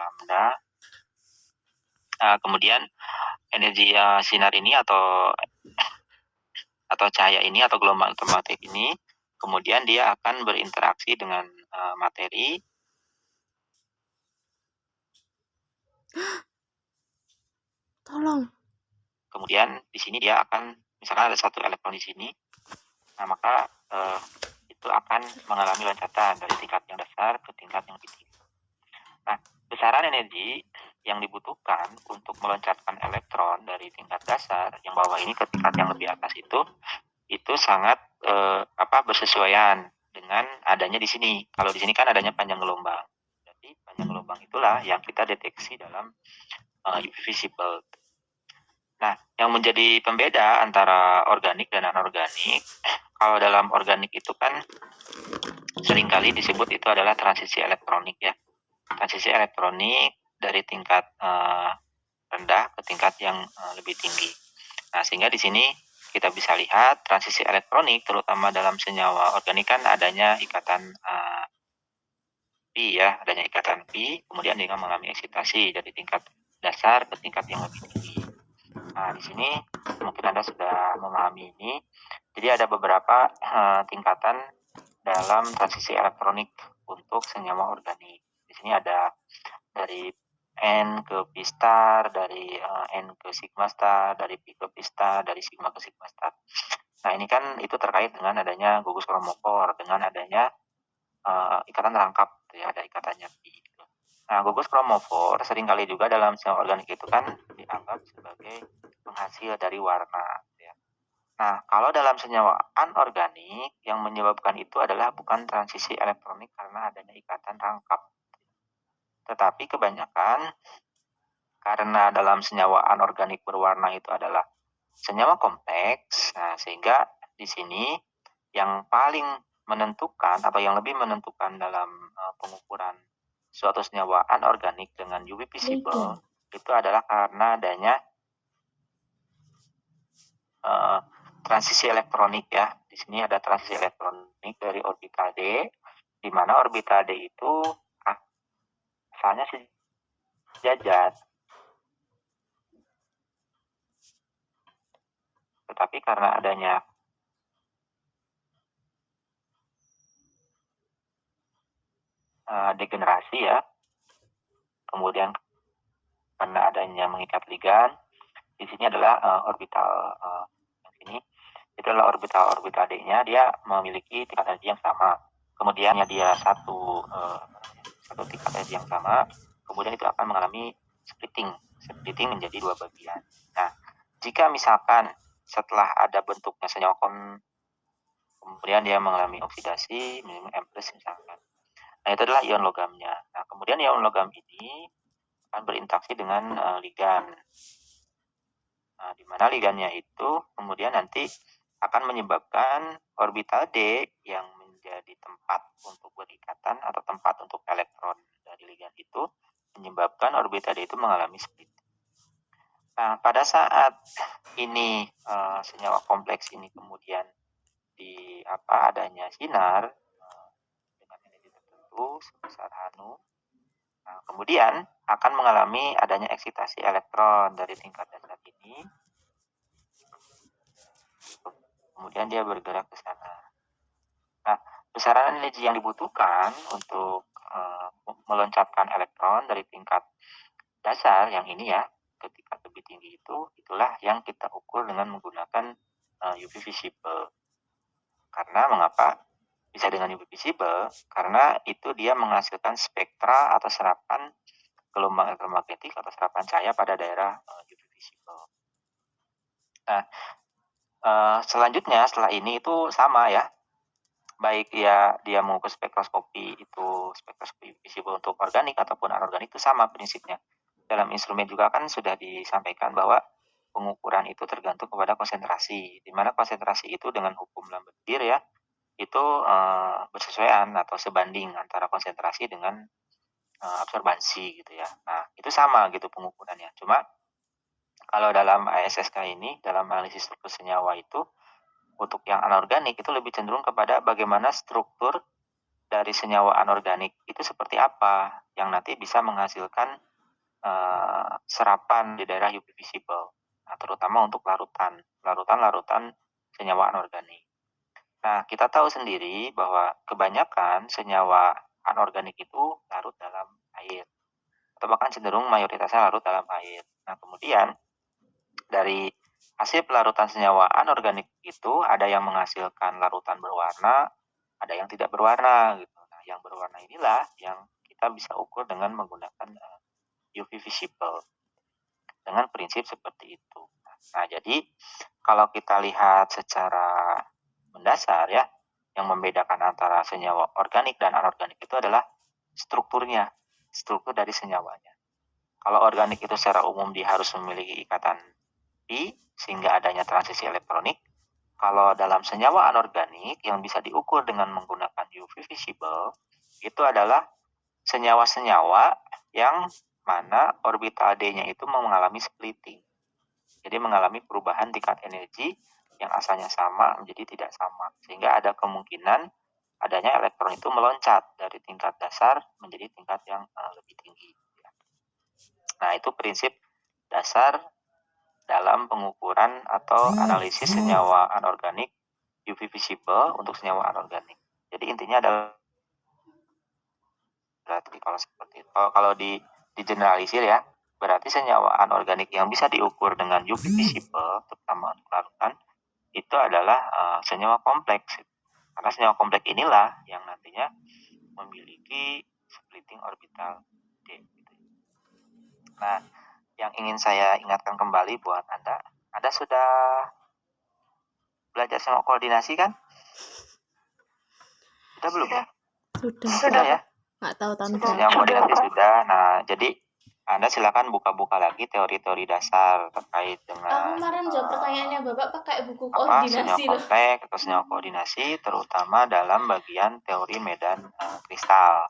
lambda. Kemudian energi sinar ini atau cahaya ini atau gelombang elektromagnetik ini, kemudian dia akan berinteraksi dengan materi. Tolong. Kemudian di sini dia akan, misalkan ada satu elektron di sini, nah maka itu akan mengalami loncatan dari tingkat yang dasar ke tingkat yang lebih tinggi. Nah, besaran energi yang dibutuhkan untuk meloncatkan elektron dari tingkat dasar yang bawah ini ke tingkat yang lebih atas itu sangat bersesuaian dengan adanya di sini. Kalau di sini kan adanya panjang gelombang. Jadi panjang gelombang itulah yang kita deteksi dalam UV visible. Nah, yang menjadi pembeda antara organik dan anorganik, kalau dalam organik itu kan seringkali disebut itu adalah transisi elektronik ya. Transisi elektronik dari tingkat rendah ke tingkat yang lebih tinggi. Nah, sehingga di sini kita bisa lihat transisi elektronik terutama dalam senyawa organik kan adanya ikatan pi ya, adanya ikatan pi, kemudian dengan mengalami eksitasi dari tingkat dasar ke tingkat yang lebih tinggi. Nah, di sini mungkin Anda sudah memahami ini. Jadi ada beberapa tingkatan dalam transisi elektronik untuk senyawa organik. Di sini ada dari N ke P star, dari N ke sigma star, dari P ke P star, dari sigma ke sigma star. Nah, ini kan itu terkait dengan adanya gugus kromofor, dengan adanya ikatan rangkap, ya, ada ikatannya P. Nah, gugus kromofor seringkali juga dalam senyawa organik itu kan dianggap sebagai penghasil dari warna. Ya. Nah, kalau dalam senyawa anorganik yang menyebabkan itu adalah bukan transisi elektronik karena adanya ikatan rangkap. Tetapi kebanyakan karena dalam senyawa anorganik berwarna itu adalah senyawa kompleks, nah, sehingga di sini yang paling menentukan atau yang lebih menentukan dalam pengukuran suatu senyawa anorganik dengan UV visible itu adalah karena adanya transisi elektronik ya. Di sini ada transisi elektronik dari orbital D, di mana orbital D itu asalnya sejajar. Tetapi karena adanya degenerasi ya, kemudian karena adanya mengikat ligan, di sini adalah orbital yang sini itu adalah orbital D-nya, dia memiliki tingkat energi yang sama. Kemudian dia satu tingkat energi yang sama, kemudian itu akan mengalami splitting menjadi dua bagian. Nah, jika misalkan setelah ada bentuknya senyawa kemudian dia mengalami oksidasi minimum M+ misalkan. Nah, itu adalah ion logamnya. Nah, kemudian ion logam ini akan berinteraksi dengan ligan. Nah, di mana ligannya itu kemudian nanti akan menyebabkan orbital D yang menjadi tempat untuk berikatan atau tempat untuk elektron dari ligan itu menyebabkan orbital D itu mengalami split. Nah, pada saat ini senyawa kompleks ini kemudian adanya sinar dengan energi tertentu sebesar Hanu, nah, kemudian akan mengalami adanya eksitasi elektron dari tingkat dasar ini, kemudian dia bergerak ke sana. Nah, besaran energi yang dibutuhkan untuk meloncatkan elektron dari tingkat dasar yang ini ya ke tingkat lebih tinggi itulah yang kita ukur dengan menggunakan UV visible. Karena mengapa bisa dengan UV visible? Karena itu dia menghasilkan spektra atau serapan gelombang elektromagnetik atau serapan cahaya pada daerah UV visible. Nah, selanjutnya setelah ini itu sama ya, baik ya dia mengukur spektroskopi itu spektroskopi visible untuk organik ataupun anorganik itu sama prinsipnya. Dalam instrumen juga kan sudah disampaikan bahwa pengukuran itu tergantung kepada konsentrasi, di mana konsentrasi itu dengan hukum Lambert-Beer ya itu bersesuaian atau sebanding antara konsentrasi dengan absorbansi gitu ya. Nah, itu sama gitu pengukurannya. Cuma kalau dalam ASSK ini, dalam analisis struktur senyawa itu, untuk yang anorganik itu lebih cenderung kepada bagaimana struktur dari senyawa anorganik itu itu seperti apa yang nanti bisa menghasilkan serapan di daerah UV visible. Nah, terutama untuk larutan senyawa anorganik. Nah, kita tahu sendiri bahwa kebanyakan senyawa anorganik itu larut dalam air, atau bahkan cenderung mayoritasnya larut dalam air. Nah, kemudian dari hasil pelarutan senyawa anorganik itu ada yang menghasilkan larutan berwarna, ada yang tidak berwarna gitu. Nah, yang berwarna inilah yang kita bisa ukur dengan menggunakan UV visible dengan prinsip seperti itu. Nah, jadi kalau kita lihat secara mendasar ya, yang membedakan antara senyawa organik dan anorganik itu adalah strukturnya, struktur dari senyawanya. Kalau organik itu secara umum dia harus memiliki ikatan pi sehingga adanya transisi elektronik. Kalau dalam senyawa anorganik yang bisa diukur dengan menggunakan UV visible itu adalah senyawa-senyawa yang mana orbital D-nya itu mengalami splitting. Jadi mengalami perubahan tingkat energi yang asalnya sama menjadi tidak sama. Sehingga ada kemungkinan adanya elektron itu meloncat dari tingkat dasar menjadi tingkat yang lebih tinggi. Nah, itu prinsip dasar dalam pengukuran atau analisis senyawa anorganik UV visible untuk senyawa anorganik. Jadi intinya adalah berarti kalau seperti itu. Kalau di generalisir ya, berarti senyawa anorganik yang bisa diukur dengan UV visible, terutama untuk larutan, itu adalah senyawa kompleks. Karena senyawa kompleks inilah yang nantinya memiliki splitting orbital D. Nah, yang ingin saya ingatkan kembali buat Anda sudah belajar senyawa koordinasi kan? Sudah belum ya? Sudah ya? Nggak tahu tahun Senyawa koordinasi sudah. Nah, jadi Anda silakan buka-buka lagi teori-teori dasar terkait dengan Aku kemarin jawab pertanyaannya Bapak pakai buku koordinasi senyawa kompleks atau senyawa koordinasi, terutama dalam bagian teori medan kristal.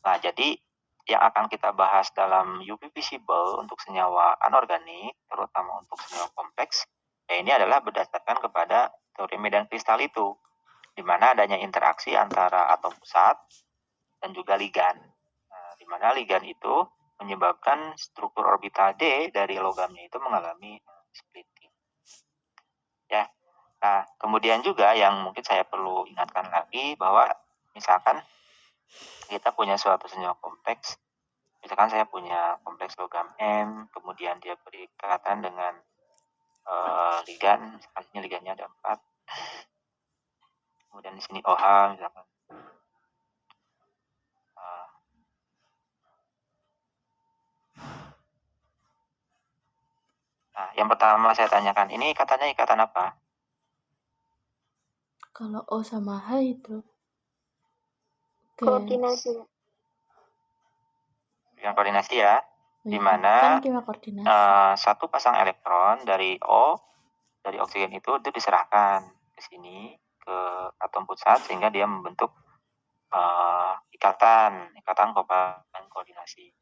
Nah, jadi yang akan kita bahas dalam UV visible untuk senyawa anorganik, terutama untuk senyawa kompleks, ya ini adalah berdasarkan kepada teori medan kristal itu, di mana adanya interaksi antara atom pusat dan juga ligan. Nah, di mana ligan itu menyebabkan struktur orbital D dari logamnya itu mengalami splitting. Ya. Nah, kemudian juga yang mungkin saya perlu ingatkan lagi bahwa misalkan kita punya suatu senyawa kompleks, misalkan saya punya kompleks logam M, kemudian dia berikatan dengan ligan, misalkan ini ligannya ada 4, kemudian di sini OH misalkan. Nah, yang pertama saya tanyakan, ini ikatannya ikatan apa? Kalau O sama H itu Koordinasi. Yang koordinasi ya, di mana kan kimia koordinasi. satu pasang elektron dari O, dari oksigen itu diserahkan ke sini, ke atom pusat, sehingga dia membentuk ikatan kovalen koordinasi.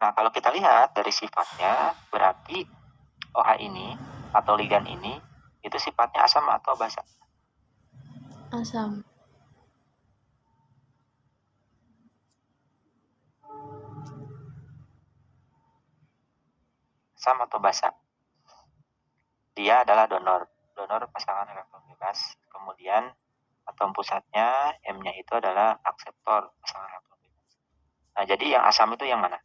Nah, kalau kita lihat dari sifatnya, berarti OH ini atau ligan ini itu sifatnya asam atau basa? Asam. Asam atau basa? Dia adalah donor pasangan elektron bebas. Kemudian atom pusatnya M-nya itu adalah akseptor pasangan elektron bebas. Nah, jadi yang asam itu yang mana?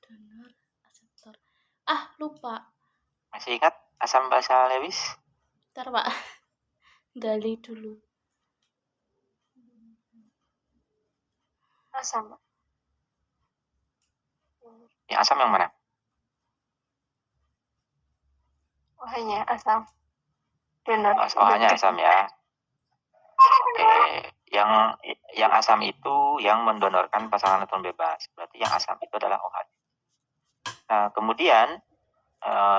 Donor, akseptor. Lupa. Masih ingat asam basa Lewis? Ntar Pak, gali dulu. Asam. Yang asam yang mana? Oh, hanya asam. Donor. OH-nya asam ya. Oke, yang asam itu yang mendonorkan pasangan elektron bebas. Berarti yang asam itu adalah OH. Nah, kemudian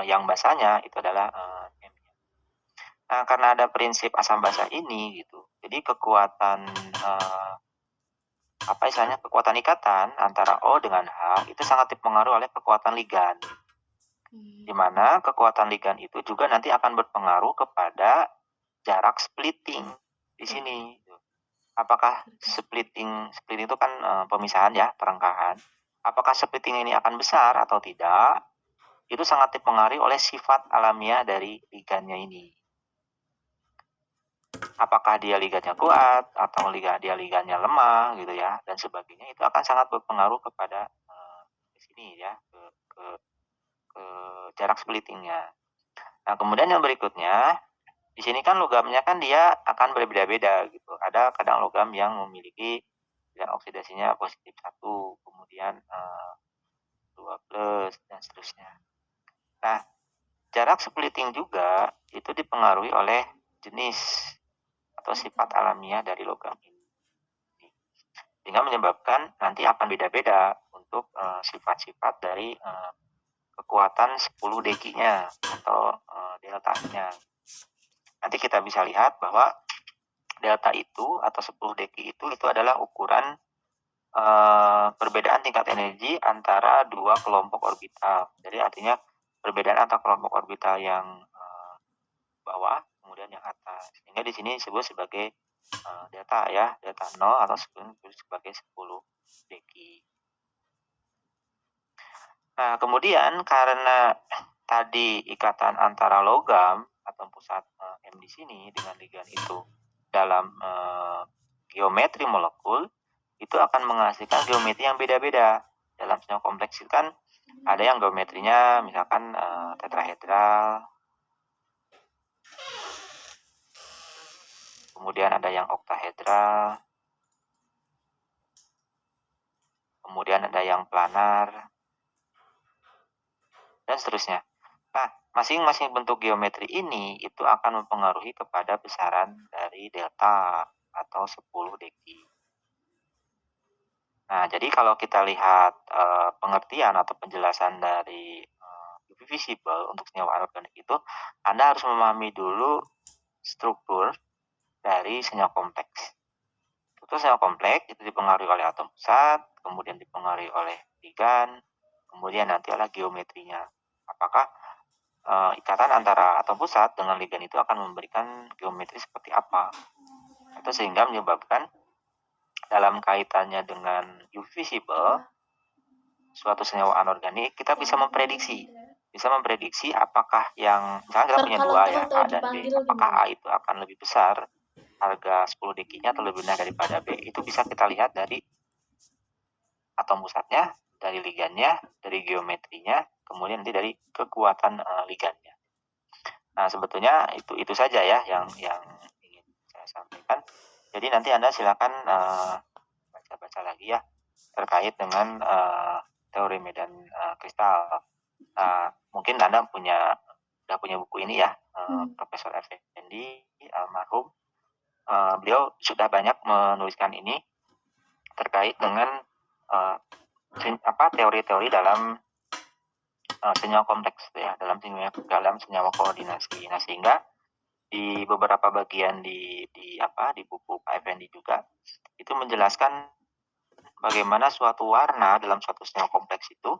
yang basanya itu adalah M. Nah, karena ada prinsip asam basa ini gitu. Jadi kekuatan kekuatan ikatan antara O dengan H itu sangat dipengaruhi oleh kekuatan ligan. Di mana kekuatan ligan itu juga nanti akan berpengaruh kepada jarak splitting di sini. Apakah splitting itu kan pemisahan ya, perengkahan. Apakah splitting ini akan besar atau tidak? Itu sangat dipengaruhi oleh sifat alamiah dari ligannya ini. Apakah dia ligannya kuat atau dia ligannya lemah gitu ya, dan sebagainya, itu akan sangat berpengaruh kepada di sini ya, ke jarak splittingnya. Nah, kemudian yang berikutnya, di sini kan logamnya kan dia akan berbeda-beda gitu. Ada kadang logam yang memiliki nilai oksidasinya positif 1, kemudian 2+, dan seterusnya. Nah, jarak splitting juga itu dipengaruhi oleh jenis atau sifat alamiah dari logam ini. Sehingga menyebabkan nanti akan beda-beda untuk sifat-sifat dari kekuatan 10 dekinya atau deltanya. Nanti kita bisa lihat bahwa delta itu atau 10 deki itu adalah ukuran perbedaan tingkat energi antara dua kelompok orbital. Jadi artinya perbedaan antara kelompok orbital yang bawah kemudian yang atas. Sehingga di sini disebut sebagai delta ya, delta 0 atau sebagai 10 deki. Nah, kemudian karena tadi ikatan antara logam atau pusat M di sini dengan ligan itu dalam geometri molekul, itu akan menghasilkan geometri yang beda-beda. Dalam senyawa kompleks itu kan ada yang geometrinya misalkan tetrahedral, kemudian ada yang oktahedral, kemudian ada yang planar, dan seterusnya. Nah, masing-masing bentuk geometri ini itu akan mempengaruhi kepada besaran dari delta atau 10 deki. Nah, jadi kalau kita lihat pengertian atau penjelasan dari UV visible untuk senyawa anorganik itu, Anda harus memahami dulu struktur dari senyawa kompleks. Struktur senyawa kompleks itu dipengaruhi oleh atom pusat, kemudian dipengaruhi oleh ligan, kemudian nanti adalah geometrinya. Apakah ikatan antara atom pusat dengan ligan itu akan memberikan geometri seperti apa? Itu sehingga menyebabkan dalam kaitannya dengan UV visible, suatu senyawa anorganik, kita bisa memprediksi apakah yang misalnya kita punya Kalau dua ya, tahu-tahu A dan B, dipanggil apakah gimana? A itu akan lebih besar harga 10 dekinya atau lebih rendah daripada B. Itu bisa kita lihat dari atom pusatnya, dari ligannya, dari geometrinya, kemudian nanti dari kekuatan ligannya. Nah, sebetulnya itu saja ya yang ingin saya sampaikan. Jadi nanti Anda silakan baca-baca lagi ya terkait dengan teori medan kristal. Mungkin Anda sudah punya buku ini ya, Profesor Effendi almarhum. Beliau sudah banyak menuliskan ini terkait dengan teori-teori dalam senyawa kompleks ya, dalam senyawa koordinasi. Nah, sehingga di beberapa bagian di buku Pak Effendi juga itu menjelaskan bagaimana suatu warna dalam suatu senyawa kompleks itu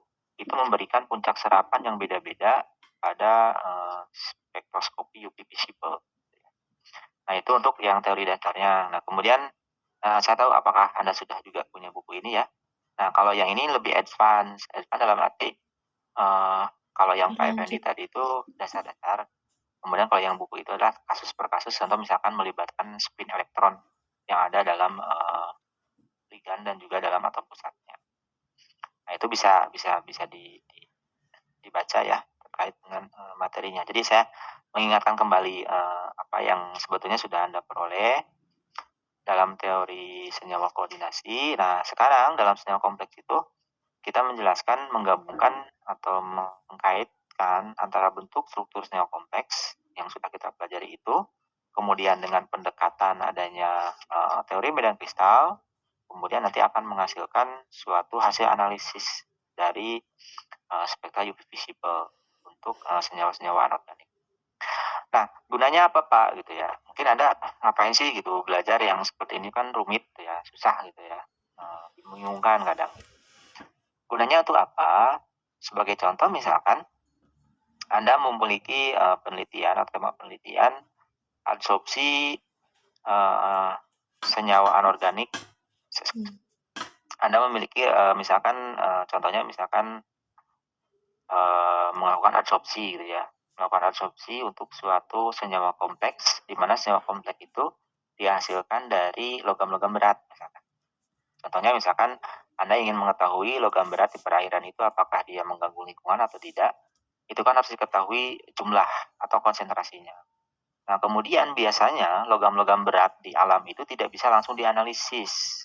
memberikan puncak serapan yang beda-beda pada spektroskopi UV visible. Nah, itu untuk yang teori dasarnya. Nah, kemudian saya tahu apakah Anda sudah juga punya buku ini ya. Nah, kalau yang ini lebih advance dalam arti kalau yang Pak Effendi tadi itu dasar-dasar. Kemudian kalau yang buku itu adalah kasus per kasus, contoh misalkan melibatkan spin elektron yang ada dalam ligan dan juga dalam atom pusatnya. Nah, itu bisa dibaca ya terkait dengan materinya. Jadi saya mengingatkan kembali apa yang sebetulnya sudah Anda peroleh dalam teori senyawa koordinasi. Nah, sekarang dalam senyawa kompleks itu kita menggabungkan atau mengkaitkan antara bentuk struktur senyawa kompleks yang sudah kita pelajari itu, kemudian dengan pendekatan adanya teori medan kristal, kemudian nanti akan menghasilkan suatu hasil analisis dari spektra UV visible untuk senyawa-senyawa anorganik. Nah, gunanya apa Pak gitu ya? Mungkin Anda ngapain sih gitu belajar yang seperti ini kan rumit ya, susah gitu ya, membingungkan kadang. Gunanya untuk apa? Sebagai contoh misalkan Anda memiliki penelitian atau tema penelitian absorpsi senyawa anorganik, Hmm. Anda memiliki misalkan contohnya misalkan melakukan adsorpsi gitu ya. Melakukan adsorpsi untuk suatu senyawa kompleks, di mana senyawa kompleks itu dihasilkan dari logam-logam berat misalkan. Contohnya misalkan Anda ingin mengetahui logam berat di perairan itu apakah dia mengganggu lingkungan atau tidak, itu kan harus diketahui jumlah atau konsentrasinya. Nah, kemudian biasanya logam-logam berat di alam itu tidak bisa langsung dianalisis.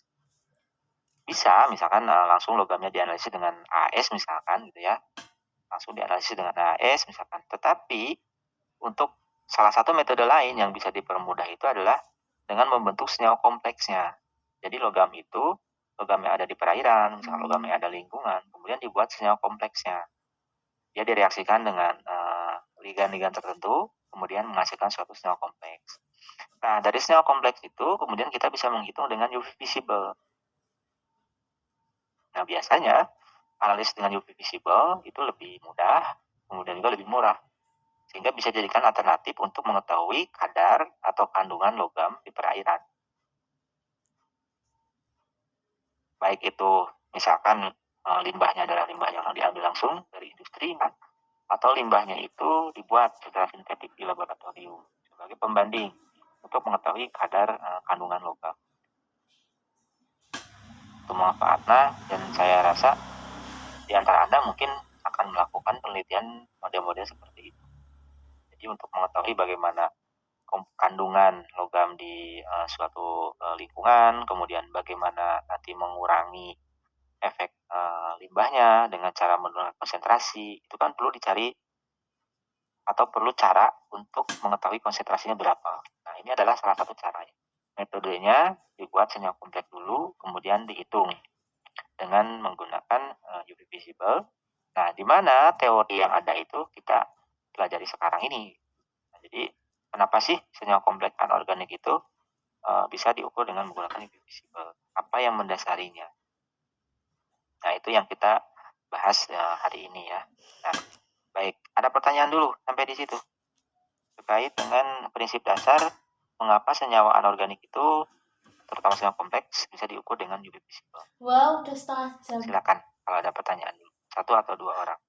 Bisa, misalkan langsung logamnya dianalisis dengan AS misalkan gitu ya. Langsung dianalisis dengan AS misalkan. Tetapi untuk salah satu metode lain yang bisa dipermudah itu adalah dengan membentuk senyawa kompleksnya. Jadi logam yang ada di perairan, misalkan logam yang ada lingkungan, kemudian dibuat senyawa kompleksnya. Dia direaksikan dengan ligan-ligan tertentu, kemudian menghasilkan suatu senyawa kompleks. Nah, dari senyawa kompleks itu kemudian kita bisa menghitung dengan UV visible. Nah, biasanya analisis dengan UV visible itu lebih mudah, kemudian juga lebih murah. Sehingga bisa dijadikan alternatif untuk mengetahui kadar atau kandungan logam di perairan. Baik itu misalkan limbahnya adalah limbah yang diambil langsung dari industri, atau limbahnya itu dibuat secara sintetik di laboratorium sebagai pembanding untuk mengetahui kadar kandungan logam. Itu manfaatnya, dan saya rasa di antara Anda mungkin akan melakukan penelitian model-model seperti itu. Jadi untuk mengetahui bagaimana kandungan logam di suatu lingkungan, kemudian bagaimana nanti mengurangi efek limbahnya dengan cara menurunkan konsentrasi, itu kan perlu dicari atau perlu cara untuk mengetahui konsentrasinya berapa. Nah, ini adalah salah satu caranya. Metodenya dibuat senyawa kompleks dulu, kemudian dihitung dengan menggunakan UV visible. Nah, di mana teori yang ada itu kita pelajari sekarang ini. Nah, jadi, kenapa sih senyawa kompleks anorganik itu bisa diukur dengan menggunakan UV visible? Apa yang mendasarinya? Nah, itu yang kita bahas hari ini ya. Nah, baik, ada pertanyaan dulu sampai di situ terkait dengan prinsip dasar mengapa senyawa anorganik itu, terutama senyawa kompleks, bisa diukur dengan UV visible. Wow, udah setengah jam. Silakan kalau ada pertanyaan dulu, 1 atau 2 orang.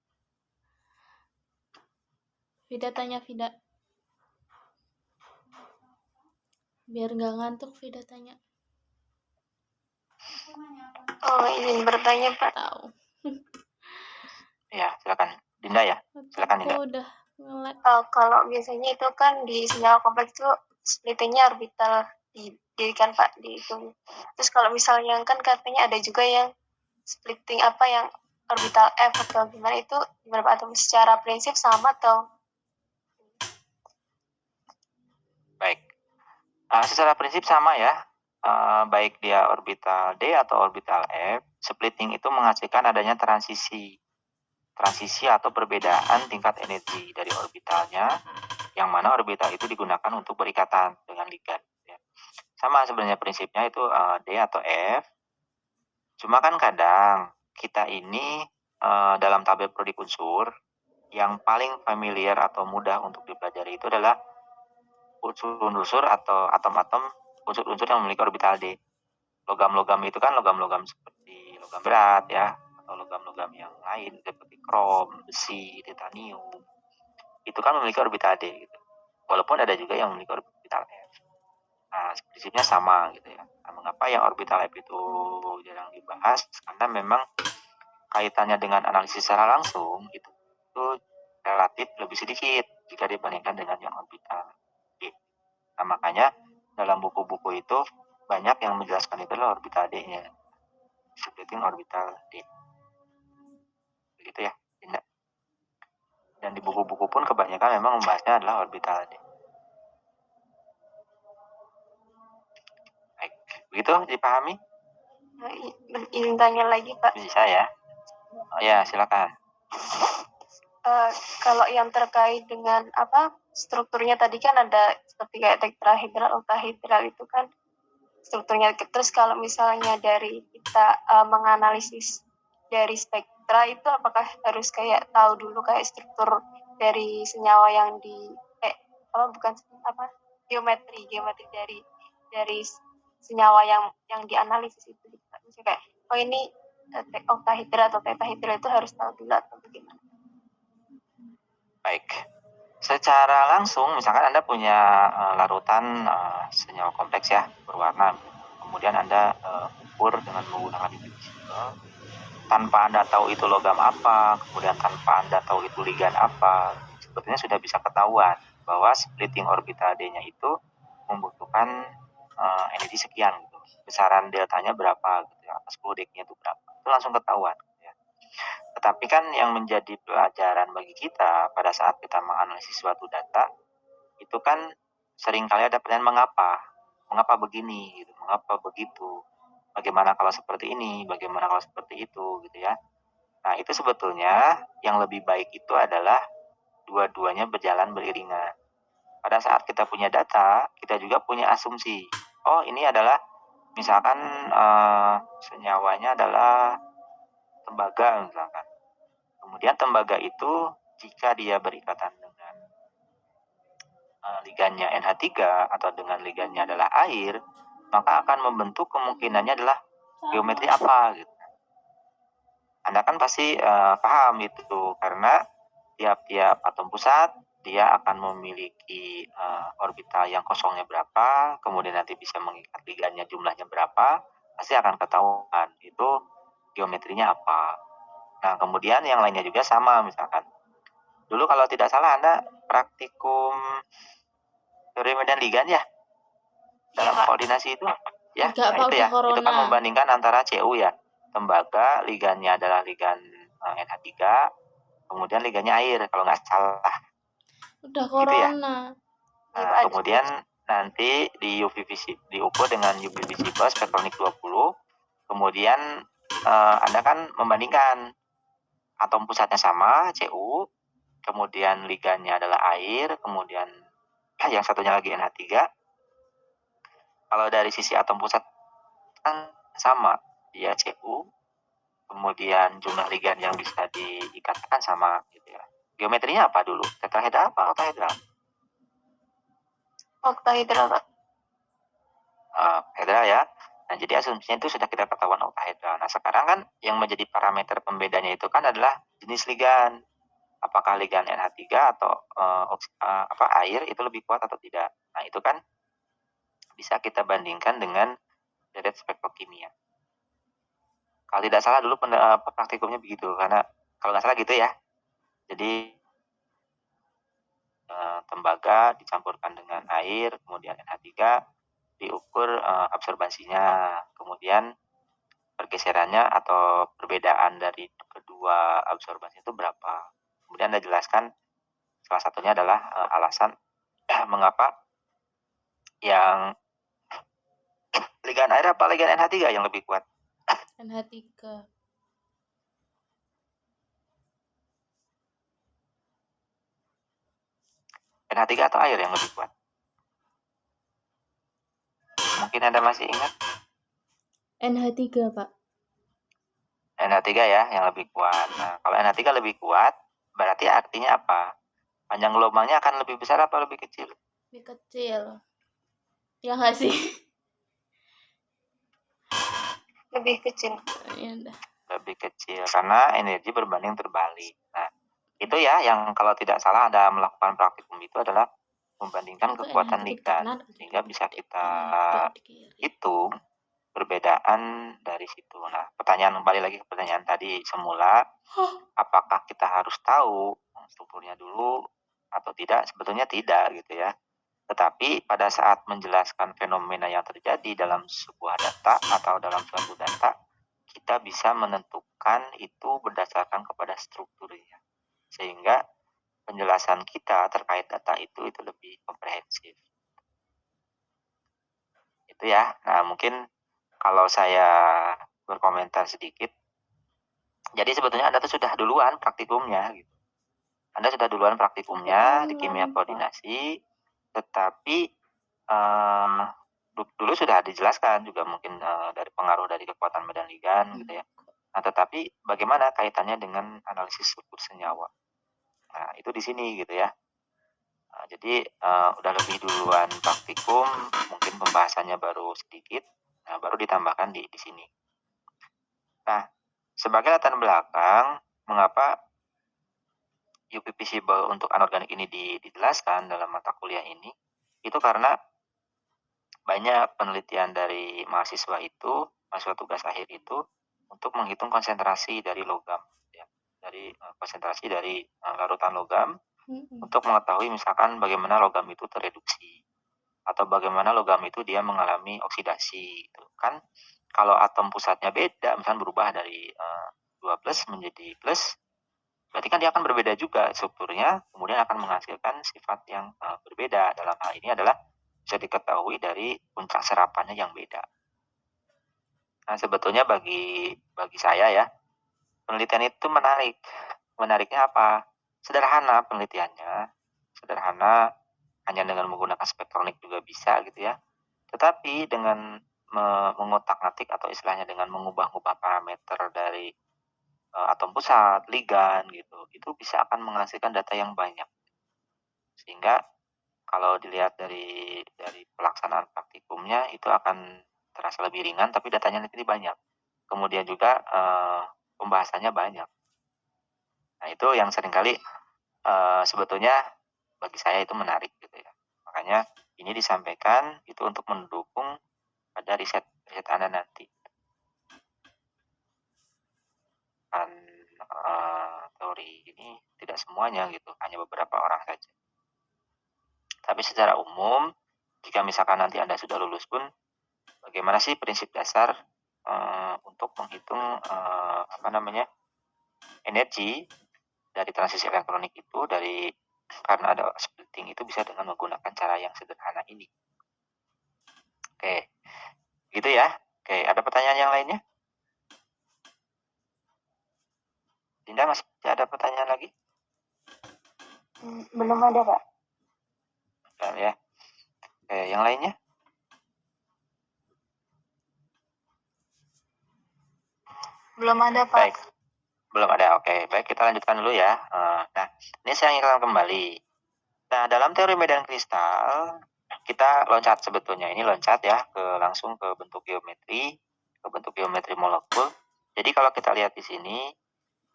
Vida tanya, Vida. Biar nggak ngantuk, Vida tanya. Oh, izin bertanya, Pak. Tahu. Ya, silakan. Dinda ya. Silakan, Dinda. Aku udah nge-lag. Kalau biasanya itu kan di senyawa kompleks itu splittingnya orbital didirikan, Pak, dihitung. Terus kalau misalnya kan katanya ada juga yang splitting apa yang orbital F atau gimana, itu gimana Pak? Atau secara prinsip sama atau? Baik. Secara prinsip sama ya. Baik dia orbital D atau orbital F, splitting itu menghasilkan adanya transisi atau perbedaan tingkat energi dari orbitalnya, yang mana orbital itu digunakan untuk berikatan dengan ligan. Ya. Sama sebenarnya prinsipnya itu D atau F. Cuma kan kadang kita ini dalam tabel periodik unsur yang paling familiar atau mudah untuk dipelajari itu adalah unsur-unsur atau atom-atom unsur-unsur yang memiliki orbital D. Logam-logam itu kan logam-logam seperti logam berat ya, atau logam-logam yang lain seperti krom, besi, titanium. Itu kan memiliki orbital D gitu. Walaupun ada juga yang memiliki orbital F. Nah, prinsipnya sama gitu ya. Nah, mengapa yang orbital F itu jarang dibahas? Karena memang kaitannya dengan analisis secara langsung itu relatif lebih sedikit jika dibandingkan dengan yang orbital D. Nah, makanya dalam buku-buku itu banyak yang menjelaskan itu adalah orbital D-nya. Splitting orbital D. Begitu ya, Dinda. Dan di buku-buku pun kebanyakan memang membahasnya adalah orbital D. Baik, begitu dipahami? Izin tanya lagi, Pak. Bisa ya? Oh ya, silakan. Kalau yang terkait dengan strukturnya tadi kan ada seperti kayak tetrahedral, oktahedral itu kan strukturnya. Terus kalau misalnya dari kita menganalisis dari spektra itu, apakah harus kayak tahu dulu kayak struktur dari senyawa yang geometri dari dari senyawa yang dianalisis itu. Misalnya kayak, oh ini oktahedra atau tetahedra itu harus tahu dulu atau bagaimana? Baik. Secara langsung, misalkan Anda punya larutan senyawa kompleks ya, berwarna. Kemudian Anda ukur dengan menggunakan invisible, tanpa Anda tahu itu logam apa, kemudian tanpa Anda tahu itu ligan apa, sebetulnya sudah bisa ketahuan bahwa splitting orbital D-nya itu membutuhkan energi sekian gitu. Besaran deltanya berapa gitu ya, 10 deknya itu berapa. Itu langsung ketahuan gitu ya. Tetapi kan yang menjadi pelajaran bagi kita pada saat kita menganalisis suatu data itu kan seringkali ada pertanyaan mengapa begini gitu, mengapa begitu, bagaimana kalau seperti ini, bagaimana kalau seperti itu gitu ya. Nah, itu sebetulnya yang lebih baik itu adalah dua-duanya berjalan beriringan. Pada saat kita punya data, kita juga punya asumsi. Oh, ini adalah misalkan senyawanya adalah tembaga misalkan. Kemudian tembaga itu jika dia berikatan dengan ligannya NH3 atau dengan ligannya adalah air, maka akan membentuk kemungkinannya adalah geometri apa gitu. Anda kan pasti paham itu karena tiap-tiap atom pusat dia akan memiliki orbital yang kosongnya berapa, kemudian nanti bisa mengikat ligannya jumlahnya berapa, pasti akan ketahuan itu geometrinya apa. Nah, kemudian yang lainnya juga sama, misalkan dulu kalau tidak salah Anda praktikum teori medan ligan ya dalam koordinasi itu ya. Enggak, Nah, Pak, itu udah ya, itu kan corona. membandingkan antara CU ya, tembaga, ligannya adalah ligan NH3, kemudian ligannya air kalau nggak salah. Udah Gitu ya. corona. Nah, kemudian nanti diukur dengan UV visible spektronik 20. Kemudian Anda kan membandingkan atom pusatnya sama, CU, kemudian ligannya adalah air, kemudian yang satunya lagi NH3. Kalau dari sisi atom pusat kan sama, dia CU, kemudian jumlah ligan yang bisa diikatkan sama gitu ya. Geometrinya apa dulu? Tetrahedra apa oktahedra? Oktahedra, Pak. Oktahedra ya. Nah, jadi asumsinya itu sudah kita ketahuan oktahedra. Nah, sekarang kan yang menjadi parameter pembedanya itu kan adalah jenis ligan. Apakah ligan NH3 atau air itu lebih kuat atau tidak. Nah, itu kan bisa kita bandingkan dengan deret spektrokimia. Kalau tidak salah dulu praktikumnya begitu, karena kalau nggak salah gitu ya. Jadi tembaga dicampurkan dengan air, kemudian NH3 diukur absorbansinya, kemudian pergeserannya atau perbedaan dari kedua absorbansi itu berapa. Kemudian Anda jelaskan salah satunya adalah alasan mengapa yang ligan air apa ligan NH3 yang lebih kuat. NH3. NH3 atau air yang lebih kuat? Mungkin Anda masih ingat? NH3, Pak. NH3 ya yang lebih kuat. Nah, kalau NH3 lebih kuat, berarti artinya apa? Panjang gelombangnya akan lebih besar apa lebih kecil? Lebih kecil. Ya nggak sih? Lebih kecil. Ya udah. Lebih kecil karena energi berbanding terbalik. Nah, itu ya yang kalau tidak salah Anda melakukan praktikum itu adalah membandingkan kekuatan ligan sehingga bisa kita hitung perbedaan dari situ. Nah, pertanyaan kembali lagi ke pertanyaan tadi semula, apakah kita harus tahu strukturnya dulu atau tidak? Sebetulnya tidak gitu ya. Tetapi pada saat menjelaskan fenomena yang terjadi dalam sebuah data atau dalam suatu data, kita bisa menentukan itu berdasarkan kepada strukturnya. Sehingga penjelasan kita terkait data itu lebih komprehensif. Itu ya. Nah, mungkin kalau saya berkomentar sedikit, jadi sebetulnya Anda tuh sudah duluan praktikumnya gitu. Anda sudah duluan praktikumnya di kimia koordinasi, tetapi dulu sudah dijelaskan juga mungkin dari pengaruh dari kekuatan medan ligan gitu ya. Nah, tetapi bagaimana kaitannya dengan analisis struktur senyawa? Nah, itu di sini gitu ya. Jadi udah lebih duluan praktikum, mungkin pembahasannya baru sedikit, baru ditambahkan di sini. Nah, sebagai latar belakang, mengapa UV visible untuk anorganik ini dijelaskan dalam mata kuliah ini, itu karena banyak penelitian dari mahasiswa tugas akhir itu untuk menghitung konsentrasi dari logam, ya, dari konsentrasi dari larutan logam untuk mengetahui misalkan bagaimana logam itu tereduksi atau bagaimana logam itu dia mengalami oksidasi. Gitu. Kan kalau atom pusatnya beda, misalkan berubah dari 2 plus menjadi plus, berarti kan dia akan berbeda juga strukturnya, kemudian akan menghasilkan sifat yang berbeda. Dalam hal ini adalah bisa diketahui dari puncak serapannya yang beda. Nah, sebetulnya bagi saya ya, penelitian itu menarik. Menariknya apa? Sederhana penelitiannya, sederhana, hanya dengan menggunakan spektronik juga bisa gitu ya. Tetapi dengan mengotak-atik atau istilahnya dengan mengubah-ubah parameter dari atom pusat, ligan gitu, itu bisa akan menghasilkan data yang banyak. Sehingga kalau dilihat dari pelaksanaan praktikumnya itu akan terasa lebih ringan, tapi datanya nanti banyak. Kemudian juga pembahasannya banyak. Nah, itu yang seringkali sebetulnya bagi saya itu menarik gitu ya. Makanya ini disampaikan itu untuk mendukung pada riset Anda nanti. Dan teori ini tidak semuanya gitu, hanya beberapa orang saja. Tapi secara umum, jika misalkan nanti Anda sudah lulus pun, bagaimana sih prinsip dasar untuk menghitung energi dari transisi elektronik itu karena ada splitting itu bisa dengan menggunakan cara yang sederhana ini. Oke, gitu ya. Oke, ada pertanyaan yang lainnya? Dinda, masih ada pertanyaan lagi? Belum ada, Pak. Belum ya. Oke, yang lainnya? Belum ada, Pak. Baik, belum ada. Oke, baik, kita lanjutkan dulu ya. Nah, ini saya ingatkan kembali. Nah, dalam teori medan kristal, kita loncat sebetulnya. Ini loncat ya, langsung ke bentuk geometri molekul. Jadi kalau kita lihat di sini,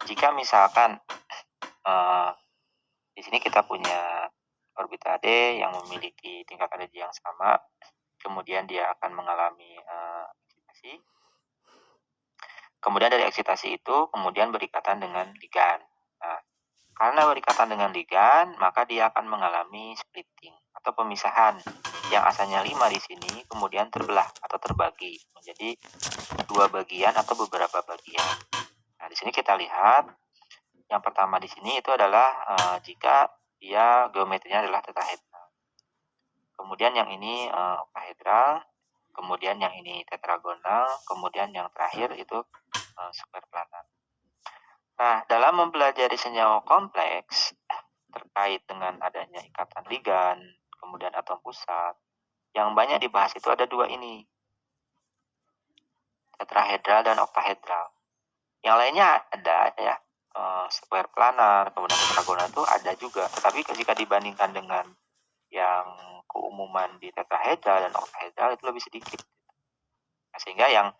jika misalkan di sini kita punya orbital D yang memiliki tingkat energi yang sama, kemudian dia akan mengalami eksitasi. Kemudian dari eksitasi itu kemudian berikatan dengan ligan. Nah, karena berikatan dengan ligan, maka dia akan mengalami splitting atau pemisahan yang asalnya 5 di sini kemudian terbelah atau terbagi menjadi 2 bagian atau beberapa bagian. Nah, di sini kita lihat yang pertama di sini itu adalah jika dia geometrinya adalah tetrahedral. Kemudian yang ini oktahedral, kemudian yang ini tetragonal, kemudian yang terakhir itu square planar. Nah, dalam mempelajari senyawa kompleks terkait dengan adanya ikatan ligan, kemudian atom pusat, yang banyak dibahas itu ada 2 ini, tetrahedral dan oktahedral. Yang lainnya ada ya, square planar, kemudian tetragonal itu ada juga. Tetapi jika dibandingkan dengan yang keumuman di tetrahedral dan oktahedral itu lebih sedikit. Nah, sehingga yang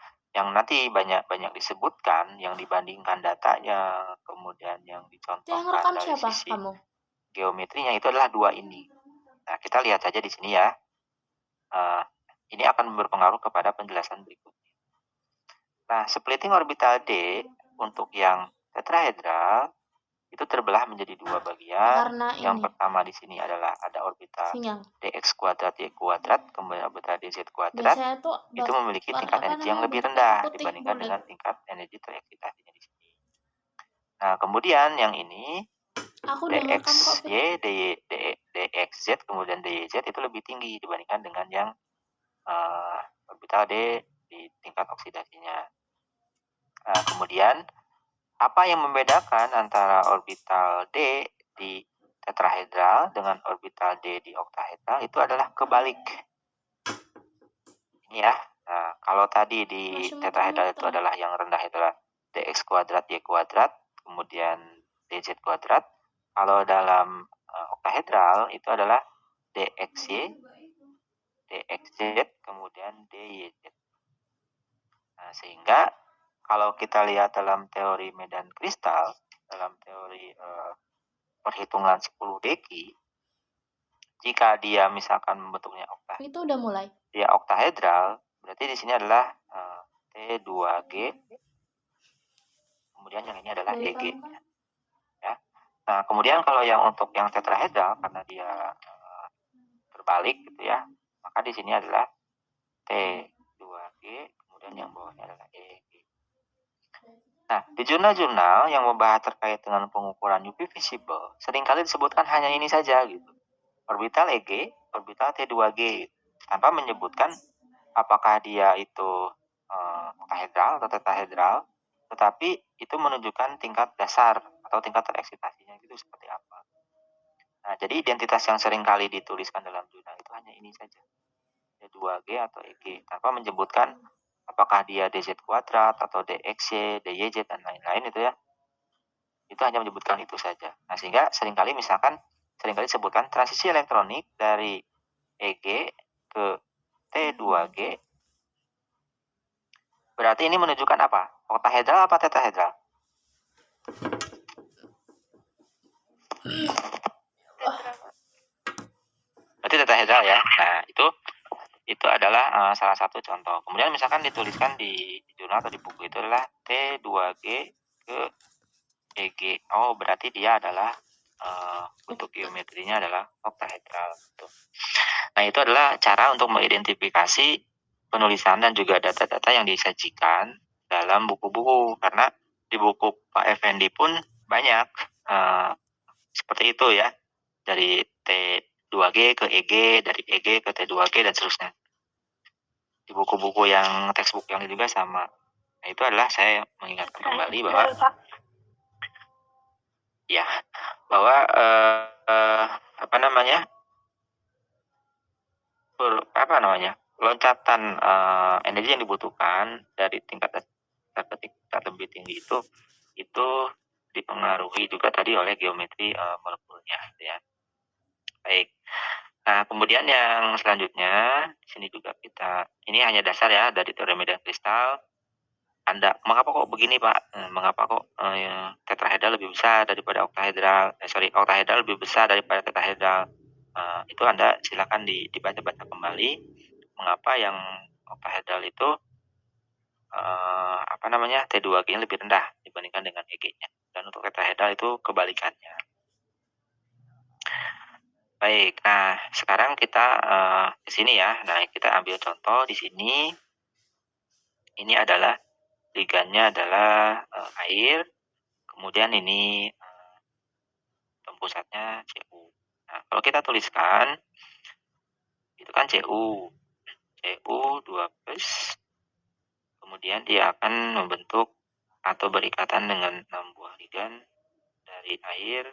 nanti banyak disebutkan, yang dibandingkan datanya, kemudian yang dicontohkan dari siapa sisi kamu? geometrinya itu adalah 2 ini. Nah, kita lihat saja di sini ya. Ini akan berpengaruh kepada penjelasan berikutnya. Nah, splitting orbital D untuk yang tetrahedral itu terbelah menjadi 2 bagian. Karena yang ini pertama di sini adalah ada orbital sinyal. dx kuadrat y kuadrat, kemudian orbital dz kuadrat. Biasanya tuh Itu memiliki tingkat energi yang lebih rendah dibandingkan dengan tingkat energi tereksitasinya di sini. Nah, kemudian yang ini Aku udah ngerekam kok. dxy, dxz, kemudian dyz itu lebih tinggi dibandingkan dengan yang orbital D di tingkat oksidasinya. Nah, kemudian apa yang membedakan antara orbital D di tetrahedral dengan orbital D di oktahedral itu adalah kebalik. Ini ya. Nah, kalau tadi di tetrahedral itu adalah yang rendah adalah dx kuadrat y kuadrat, kemudian dz kuadrat. Kalau dalam oktahedral itu adalah DXY, DXZ, kemudian DYZ. Nah, sehingga kalau kita lihat dalam teori medan kristal, dalam teori perhitungan 10 deki, jika dia misalkan bentuknya Itu udah mulai. dia oktahedral, berarti di sini adalah T2G, kemudian yang ini adalah Dari EG. kamu kan? Ya. Nah, kemudian kalau yang untuk yang tetrahedral, karena dia terbalik gitu ya, maka di sini adalah T2G, kemudian yang bawahnya adalah EG. Nah, di jurnal-jurnal yang membahas terkait dengan pengukuran UV visible, seringkali disebutkan hanya ini saja gitu. Orbital EG, orbital T2G, tanpa menyebutkan apakah dia itu oktahedral atau tetrahedral, tetapi itu menunjukkan tingkat dasar atau tingkat tereksitasinya itu seperti apa. Nah, jadi identitas yang seringkali dituliskan dalam jurnal itu hanya ini saja, T2G atau EG, tanpa menyebutkan apakah dia DZ kuadrat atau DXY, DYZ, dan lain-lain itu ya. Itu hanya menyebutkan itu saja. Nah, sehingga seringkali disebutkan transisi elektronik dari EG ke T2G. Berarti ini menunjukkan apa? Oktahedral apa tetrahedral? Berarti tetrahedral ya. Nah, itu adalah salah satu contoh. Kemudian misalkan dituliskan di jurnal atau di buku itu adalah T2G ke EG. Oh, berarti dia adalah bentuk geometrinya adalah oktahedral. Nah, itu adalah cara untuk mengidentifikasi penulisan dan juga data-data yang disajikan dalam buku-buku. Karena di buku Pak Effendi pun banyak seperti itu ya. Dari T2G ke EG, dari EG ke T2G, dan seterusnya. Di buku-buku yang textbook yang juga sama. Nah, itu adalah saya mengingatkan kembali bahwa ya, bahwa loncatan energi yang dibutuhkan dari tingkat dasar ke tingkat lebih tinggi itu dipengaruhi juga tadi oleh geometri molekulnya, ya. Baik. Nah, kemudian yang selanjutnya di sini juga ini hanya dasar ya dari teori medan kristal. Mengapa kok begini, Pak? Mengapa kok tetrahedral lebih besar daripada oktahedral? Oktahedral lebih besar daripada tetrahedral. Itu Anda silakan dibaca-baca kembali. Mengapa yang oktahedral itu T2G-nya lebih rendah dibandingkan dengan EG-nya. Dan untuk tetrahedral itu kebalikannya. Baik, nah sekarang kita di sini ya. Nah, kita ambil contoh di sini. Ini adalah ligannya adalah air. Kemudian ini tempusatnya Cu. Nah, kalau kita tuliskan itu kan Cu 2+, kemudian dia akan membentuk atau berikatan dengan 6 buah ligan dari air.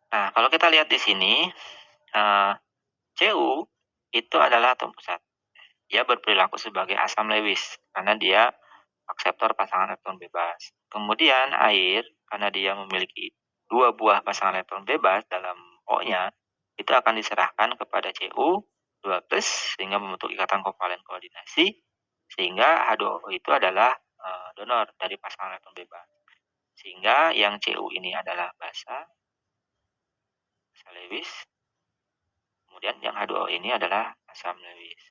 Nah, kalau kita lihat di sini, Cu itu adalah tempusat. Dia berperilaku sebagai asam Lewis karena dia akseptor pasangan elektron bebas. Kemudian air, karena dia memiliki 2 buah pasangan elektron bebas dalam O-nya, itu akan diserahkan kepada Cu 2+, sehingga membentuk ikatan kovalen koordinasi, sehingga H2O itu adalah donor dari pasangan elektron bebas. Sehingga yang Cu ini adalah basa Lewis, kemudian yang H2O ini adalah asam Lewis.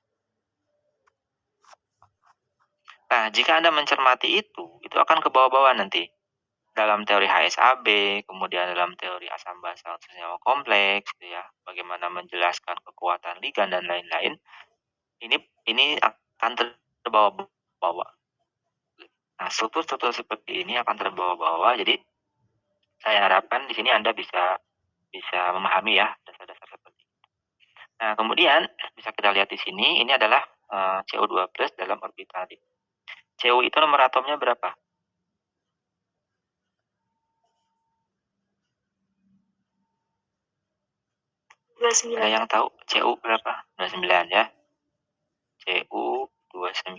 Nah, jika Anda mencermati itu akan ke bawah-bawah nanti. Dalam teori HSAB, kemudian dalam teori asam basa senyawa kompleks, gitu ya, bagaimana menjelaskan kekuatan ligan dan lain-lain, ini akan terbawa-bawa. Nah, struktur-struktur seperti ini akan terbawa-bawa. Jadi, saya harapkan di sini Anda bisa memahami ya dasar-dasar seperti itu. Nah, kemudian bisa kita lihat di sini, ini adalah Cu2+ dalam orbital. Cu itu nomor atomnya berapa? Ada yang tahu CU berapa? 29 ya. CU 29.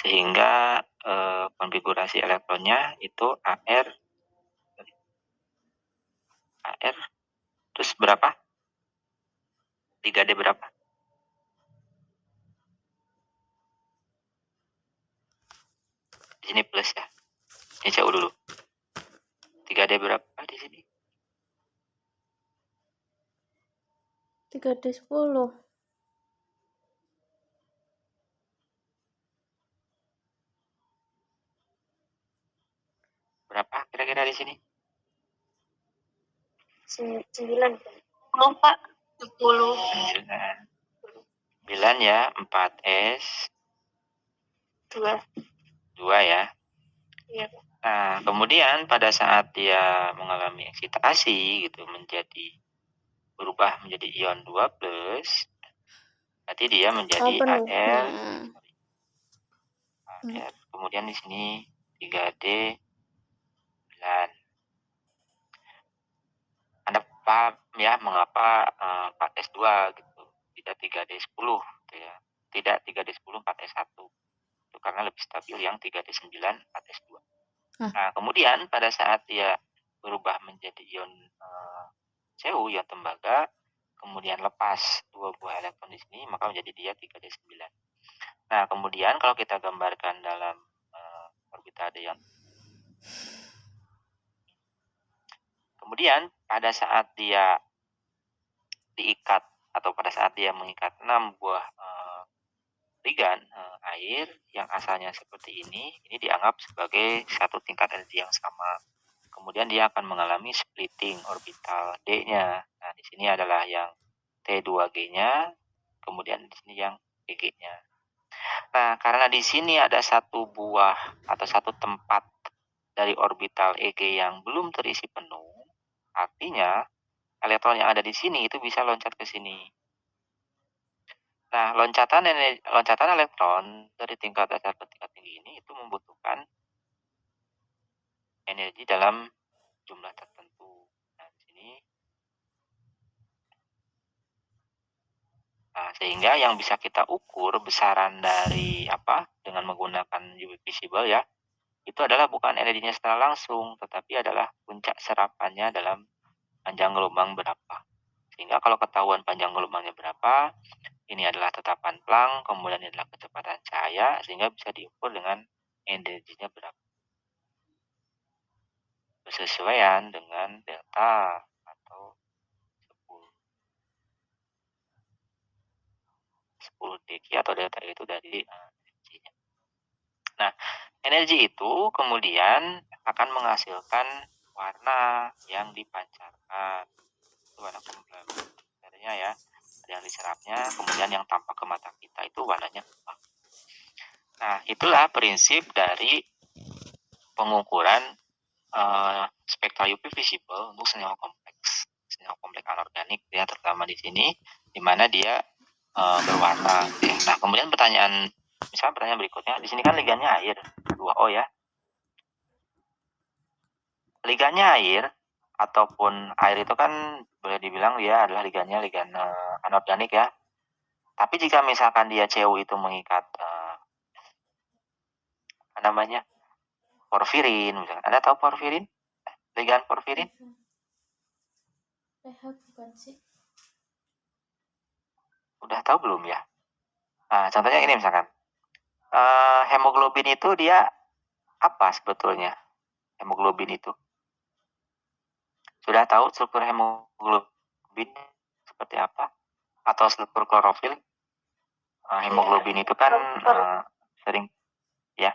Sehingga konfigurasi elektronnya itu AR terus berapa? 3D berapa? Di sini plus ya. Ini CU dulu. 3D berapa di sini? 3D10. Berapa kira-kira di sini? 9. Lupa 10. 9 ya, 4S 2. 2 ya. Iya. Nah, kemudian pada saat dia mengalami eksitasi gitu berubah menjadi ion 2+, berarti dia menjadi penuh. AR. Kemudian di sini 3D 9. Anda paham ya mengapa 4S2 gitu, tidak 3D10 gitu ya. Tidak 3D10 4S1. Itu karena lebih stabil yang 3D9 4S2. Nah, kemudian pada saat dia berubah menjadi ion Cu, ion tembaga, kemudian lepas 2 buah elektron di sini, maka menjadi dia 3D9. Nah, kemudian kalau kita gambarkan dalam orbitade yang kemudian pada saat dia diikat atau pada saat dia mengikat 6 buah ligan air yang asalnya seperti ini dianggap sebagai satu tingkat energi yang sama. Kemudian dia akan mengalami splitting orbital D-nya. Nah, di sini adalah yang T2G-nya, kemudian di sini yang EG-nya. Nah, karena di sini ada satu buah atau satu tempat dari orbital EG yang belum terisi penuh, artinya elektron yang ada di sini itu bisa loncat ke sini. Nah, loncatan elektron dari tingkat dasar ke tingkat tinggi ini itu membutuhkan energi dalam jumlah tertentu. Nah, di sini. Nah, sehingga yang bisa kita ukur besaran dari dengan menggunakan UV visible ya, itu adalah bukan energinya secara langsung, tetapi adalah puncak serapannya dalam panjang gelombang berapa. Sehingga kalau ketahuan panjang gelombangnya berapa, ini adalah tetapan Planck, kemudian ini adalah kecepatan cahaya, sehingga bisa diukur dengan energinya berapa. Bersesuaian dengan delta atau 10 dq atau delta itu dari energinya. Nah, energi itu kemudian akan menghasilkan warna yang dipancarkan. Itu warna komplementernya ya. Ada yang diserapnya, kemudian yang tampak ke mata kita itu warnanya apa. Nah, itulah prinsip dari pengukuran spektra UV visible untuk senyawa kompleks anorganik ya, terutama di sini di mana dia berwarna gitu ya. Nah, kemudian pertanyaan berikutnya, di sini kan ligannya air 2O ya. Ligannya air ataupun air itu kan boleh dibilang dia adalah ligan anorganik ya. Tapi jika misalkan dia Cu itu mengikat porfirin misalkan. Anda tahu porfirin? Ligan porfirin? PH bukan sih? Udah tahu belum ya? Nah, contohnya ini misalkan. Hemoglobin itu dia apa sebetulnya? Hemoglobin itu. Sudah tahu struktur hemoglobin seperti apa? Atau struktur klorofil? Hemoglobin itu kan sering ya.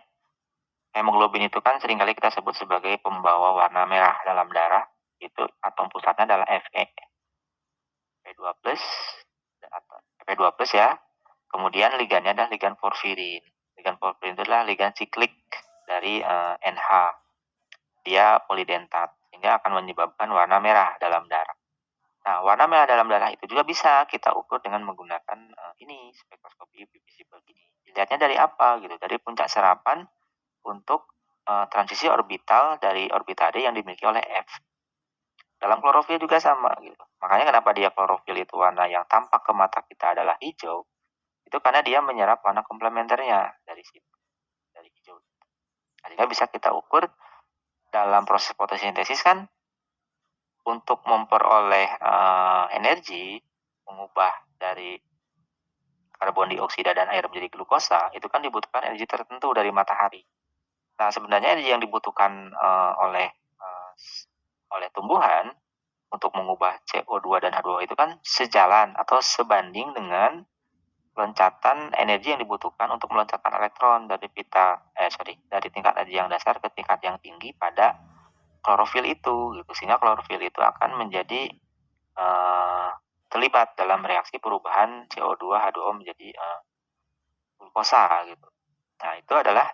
Hemoglobin itu kan seringkali kita sebut sebagai pembawa warna merah dalam darah. Itu atom pusatnya adalah Fe. Fe2+, Fe2+ ya. Kemudian ligannya adalah ligan porfirin. Ligan porfirin itu adalah ligan siklik dari NH. Dia polidentat, sehingga akan menyebabkan warna merah dalam darah. Nah, warna merah dalam darah itu juga bisa kita ukur dengan menggunakan spektroskopi UV visible gini. Dilihatnya dari apa gitu? Dari puncak serapan untuk transisi orbital dari orbitade yang dimiliki oleh F. dalam klorofil juga sama gitu. Makanya kenapa dia klorofil itu warna yang tampak ke mata kita adalah hijau, itu karena dia menyerap warna komplementernya dari situ, dari hijau. Sehingga bisa kita ukur dalam proses fotosintesis kan untuk memperoleh energi, mengubah dari karbon dioksida dan air menjadi glukosa, itu kan dibutuhkan energi tertentu dari matahari. Nah, sebenarnya energi yang dibutuhkan oleh tumbuhan untuk mengubah CO2 dan H2O itu kan sejalan atau sebanding dengan loncatan energi yang dibutuhkan untuk meloncatkan elektron dari dari tingkat energi yang dasar ke tingkat yang tinggi pada klorofil itu gitu. Sehingga klorofil itu akan menjadi terlibat dalam reaksi perubahan CO2 H2O menjadi glukosa gitu. Nah, itu adalah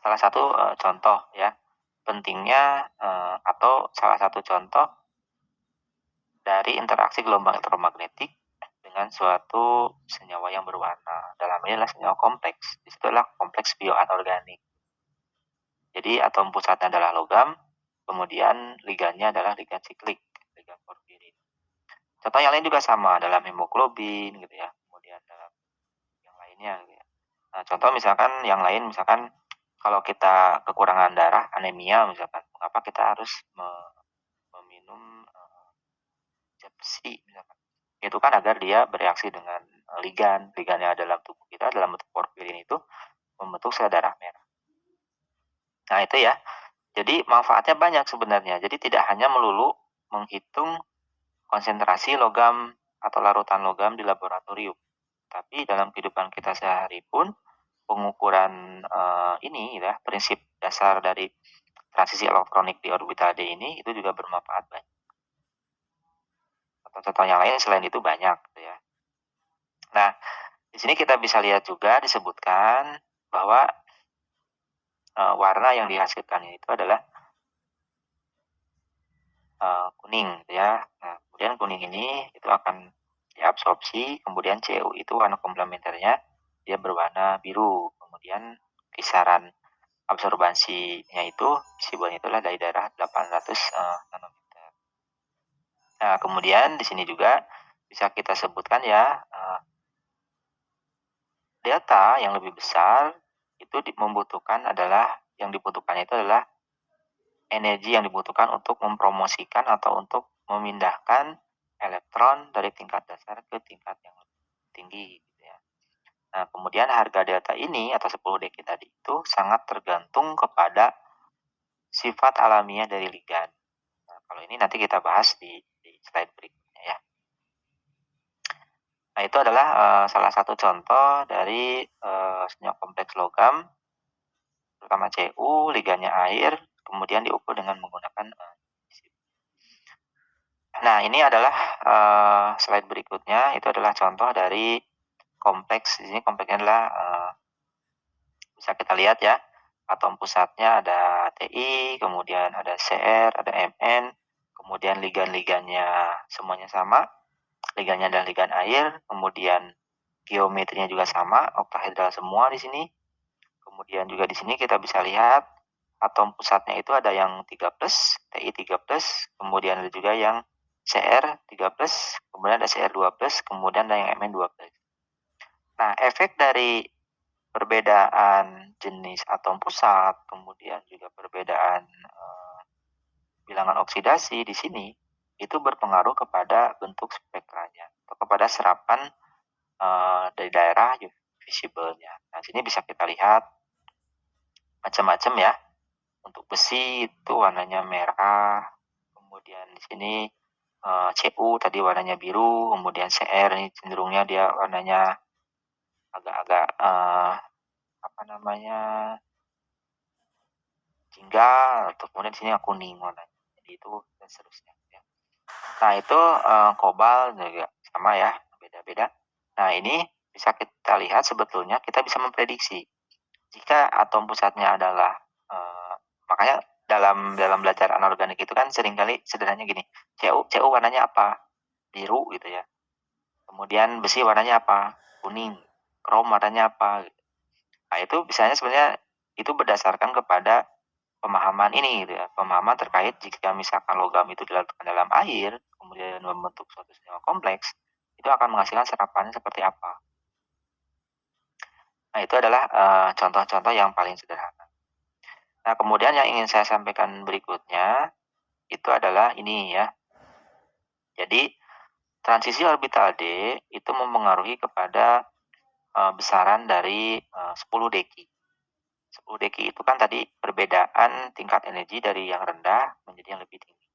salah satu contoh ya pentingnya atau salah satu contoh dari interaksi gelombang elektromagnetik dengan suatu senyawa yang berwarna. Dalam ini adalah senyawa kompleks. Di situ adalah kompleks bioanorganik. Jadi atom pusatnya adalah logam, kemudian ligannya adalah ligan siklik, ligan porfirin. Contoh yang lain juga sama dalam hemoglobin gitu ya. Kemudian dalam yang lainnya gitu ya. Nah, contoh misalkan yang lain misalkan kalau kita kekurangan darah, anemia misalkan, mengapa kita harus meminum zat besi misalkan. Itu kan agar dia bereaksi dengan ligan yang dalam tubuh kita dalam bentuk porfirin itu membentuk sel darah merah. Nah, itu ya. Jadi manfaatnya banyak sebenarnya. Jadi tidak hanya melulu menghitung konsentrasi logam atau larutan logam di laboratorium. Tapi dalam kehidupan kita sehari pun pengukuran ini ya, prinsip dasar dari transisi elektronik di orbital D ini itu juga bermanfaat banyak. Contoh yang lain selain itu banyak gitu ya. Nah, di sini kita bisa lihat juga disebutkan bahwa warna yang dihasilkan itu adalah kuning gitu ya. Nah, kemudian kuning ini itu akan diabsorpsi, kemudian CU itu warna komplementernya dia berwarna biru. Kemudian kisaran absorbansinya itu visible itulah dari daerah 800 nanometer. Nah, kemudian di sini juga bisa kita sebutkan ya delta yang lebih besar itu yang dibutuhkan itu adalah energi yang dibutuhkan untuk mempromosikan atau untuk memindahkan elektron dari tingkat dasar ke tingkat yang lebih tinggi gitu ya. Nah, kemudian harga delta ini atau 10 deki tadi itu sangat tergantung kepada sifat alamiah dari ligan. Nah, kalau ini nanti kita bahas di slide berikutnya ya. Nah, itu adalah salah satu contoh dari senyawa kompleks logam, terutama Cu, ligannya air, kemudian diukur dengan menggunakan Nah, ini adalah slide berikutnya. Itu adalah contoh dari kompleks. Di sini kompleksnya adalah bisa kita lihat ya. Atom pusatnya ada Ti, kemudian ada Cr, ada Mn, kemudian ligan-ligannya semuanya sama. Ligannya adalah ligan air, kemudian geometrinya juga sama, oktahedral semua di sini. Kemudian juga di sini kita bisa lihat atom pusatnya itu ada yang 3+, Ti 3+, kemudian ada juga yang Cr3+, kemudian ada Cr2+, kemudian ada yang Mn2+. Nah, efek dari perbedaan jenis atom pusat, kemudian juga perbedaan bilangan oksidasi di sini, itu berpengaruh kepada bentuk spektranya, atau kepada serapan dari daerah visible-nya. Nah, sini bisa kita lihat macam-macam ya. Untuk besi itu warnanya merah, kemudian di sini Cu tadi warnanya biru, kemudian Cr ini cenderungnya dia warnanya agak-agak jingga, atau kemudian di sini kuning warnanya. Jadi itu dan seterusnya. Ya. Nah, itu kobalt juga sama ya, beda-beda. Nah, ini bisa kita lihat sebetulnya kita bisa memprediksi jika atom pusatnya adalah makanya dalam belajar anorganik itu kan seringkali sederhananya gini, Cu warnanya apa? Biru gitu ya. Kemudian besi warnanya apa? Kuning. Krom warnanya apa? Nah, itu biasanya sebenarnya itu berdasarkan kepada pemahaman ini gitu ya, pemahaman terkait jika misalkan logam itu dilarutkan dalam air, kemudian membentuk suatu senyawa kompleks, itu akan menghasilkan serapannya seperti apa. Nah, itu adalah contoh-contoh yang paling sederhana. Nah, kemudian yang ingin saya sampaikan berikutnya, itu adalah ini ya. Jadi, transisi orbital D itu mempengaruhi kepada besaran dari 10 deki. 10 deki itu kan tadi perbedaan tingkat energi dari yang rendah menjadi yang lebih tinggi.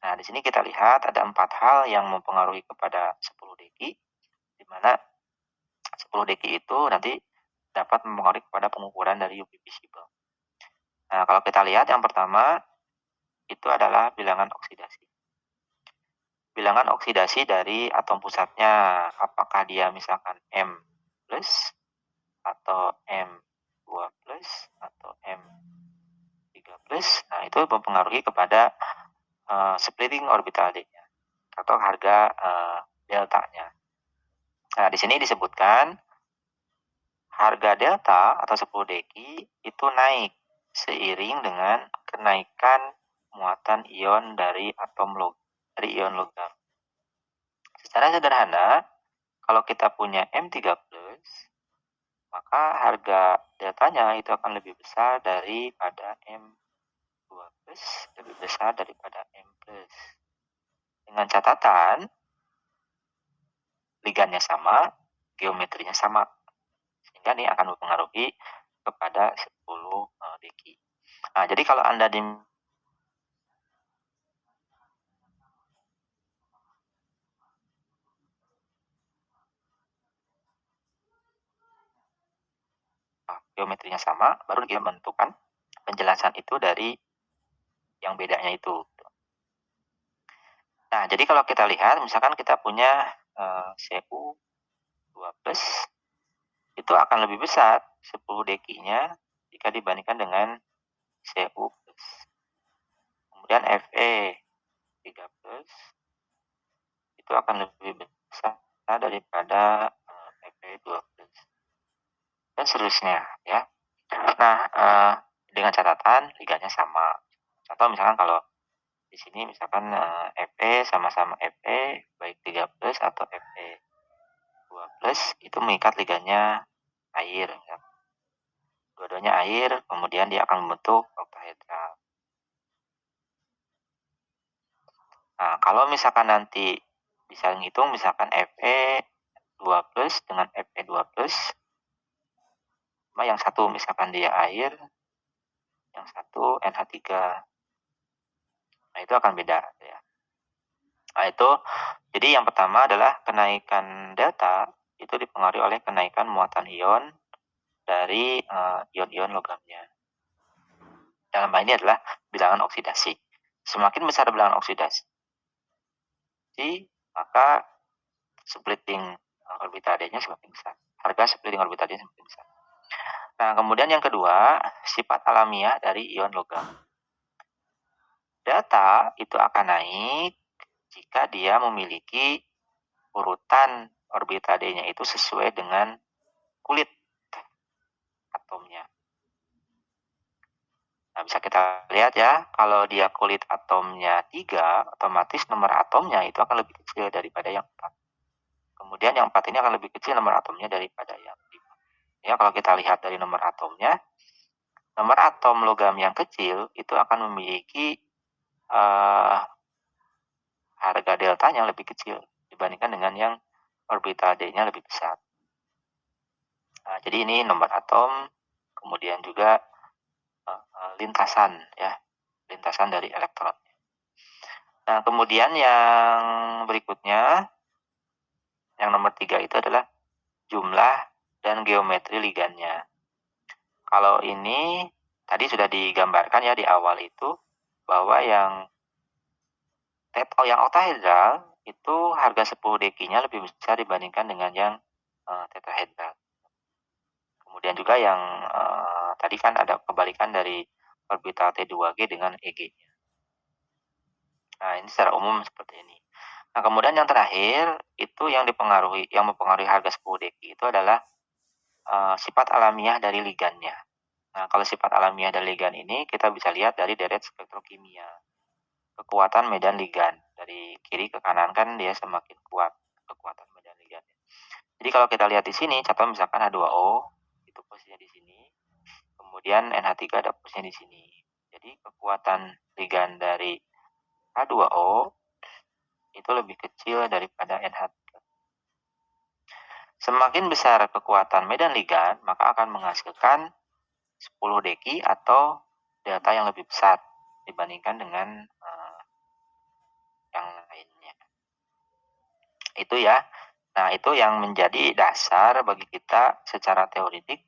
Nah, di sini kita lihat ada 4 hal yang mempengaruhi kepada 10 deki, di mana 10 deki itu nanti dapat mempengaruhi kepada pengukuran dari UV visible. Nah, kalau kita lihat yang pertama itu adalah bilangan oksidasi. Bilangan oksidasi dari atom pusatnya, apakah dia misalkan M+, atau M2+, atau M3+. Nah, itu mempengaruhi kepada splitting orbital D-nya atau harga deltanya. Nah, di sini disebutkan harga delta atau 10 deki itu naik seiring dengan kenaikan muatan ion dari ion logam. Secara sederhana, kalau kita punya M3+, maka harga deltanya itu akan lebih besar daripada M2+, lebih besar daripada M+. Dengan catatan, ligannya sama, geometrinya sama. Sehingga ini akan mempengaruhi kepada 10 deki. Nah, jadi kalau Anda geometrinya sama, baru dia menentukan penjelasan itu dari yang bedanya itu. Nah, jadi kalau kita lihat, misalkan kita punya Cu2+, itu akan lebih besar 10 dekinya jika dibandingkan dengan Cu+. Kemudian Fe3+, itu akan lebih besar daripada Fe2+. Dan seterusnya ya. Nah, dengan catatan liganya sama. Contoh misalkan kalau di sini misalkan Fe sama-sama Fe baik 3+ atau Fe2+ itu mengikat liganya air ya. Dua-duanya air, kemudian dia akan membentuk oktahedral. Nah, kalau misalkan nanti bisa ngitung misalkan Fe2+ dengan Fe2+, yang satu misalkan dia air, yang satu NH3. Nah, itu akan beda ya. Nah, itu jadi yang pertama adalah kenaikan delta itu dipengaruhi oleh kenaikan muatan ion dari ion-ion logamnya. Dalam hal ini adalah bilangan oksidasi. Semakin besar bilangan oksidasi, maka splitting orbital D-nya semakin besar. Harga splitting orbital D-nya semakin besar. Nah, kemudian yang kedua, sifat alamiah dari ion logam. Delta itu akan naik jika dia memiliki urutan orbital D-nya itu sesuai dengan kulit atomnya. Nah, bisa kita lihat ya, kalau dia kulit atomnya 3, otomatis nomor atomnya itu akan lebih kecil daripada yang 4. Kemudian yang 4 ini akan lebih kecil nomor atomnya daripada yang 5. Ya, kalau kita lihat dari nomor atomnya, nomor atom logam yang kecil itu akan memiliki harga deltanya lebih kecil dibandingkan dengan yang orbital D-nya lebih besar. Nah, jadi ini nomor atom, kemudian juga lintasan ya, lintasan dari elektron. Nah, kemudian yang berikutnya, yang nomor 3 itu adalah jumlah dan geometri ligannya. Kalau ini tadi sudah digambarkan ya di awal itu, bahwa yang oktahedral itu harga 10 dekinya lebih besar dibandingkan dengan yang tetrahedral. Kemudian juga yang tadi kan ada kebalikan dari orbital T2G dengan EG-nya. Nah, ini secara umum seperti ini. Nah, kemudian yang terakhir itu yang mempengaruhi harga 10 deki itu adalah sifat alamiah dari ligannya. Nah, kalau sifat alamiah dari ligan ini kita bisa lihat dari deret spektrokimia. Kekuatan medan ligan. Dari kiri ke kanan kan dia semakin kuat kekuatan medan ligan. Jadi kalau kita lihat di sini, contoh misalkan H2O, itu posisinya di sini. Kemudian NH3 ada posisinya di sini. Jadi kekuatan ligan dari H2O itu lebih kecil daripada NH3. Semakin besar kekuatan medan ligan, maka akan menghasilkan 10 deki atau delta yang lebih besar dibandingkan dengan yang lainnya. Itu ya. Nah, itu yang menjadi dasar bagi kita secara teoritik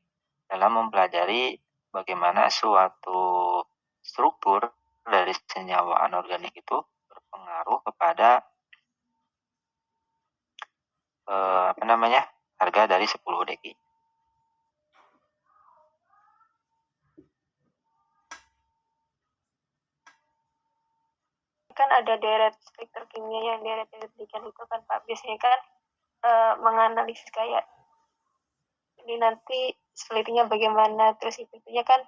dalam mempelajari bagaimana suatu struktur dari senyawa anorganik itu berpengaruh kepada harga dari 10 deki. Kan ada deret spektor kimia yang deret ligan itu kan Pak, biasanya kan menganalisis kayak ini nanti selitinya bagaimana, terus itunya kan